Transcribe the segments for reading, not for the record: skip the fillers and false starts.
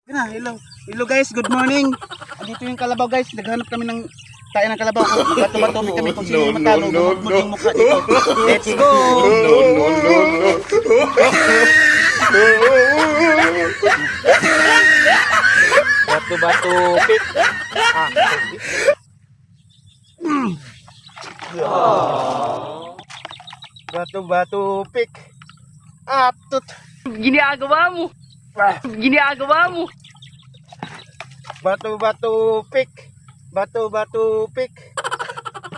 Hello. Hello guys, good morning. Andito yung kalabaw guys. Naghanap kami ng tayo ng kalabaw. Magbato-bato kami kung sino yung matalo. Bumugmud yung mukha dito. Let's go! Bato-bato pick. Bato-bato pick. Tut. Ginagawa mo. Ginagawa mo. Bato-bato pick. Bato-bato pick.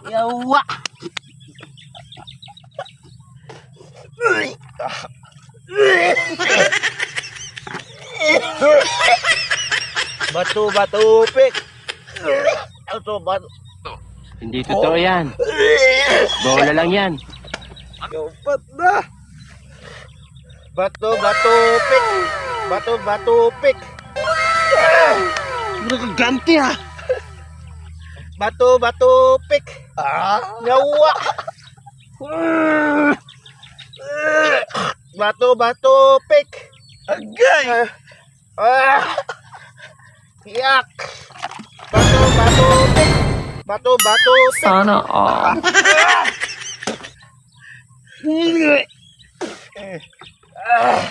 Yawa. Bato-bato pick. Bato-bato. Hindi totoo yan. Bola lang yan. Yopat na. Bato-bato pick. Bato-bato pick. Ganti ha. Bato-bato pick. Yawa. Bato-bato pick. Agay. Yak. Bato-bato pick. Bato-bato pick. Sana all. Ah.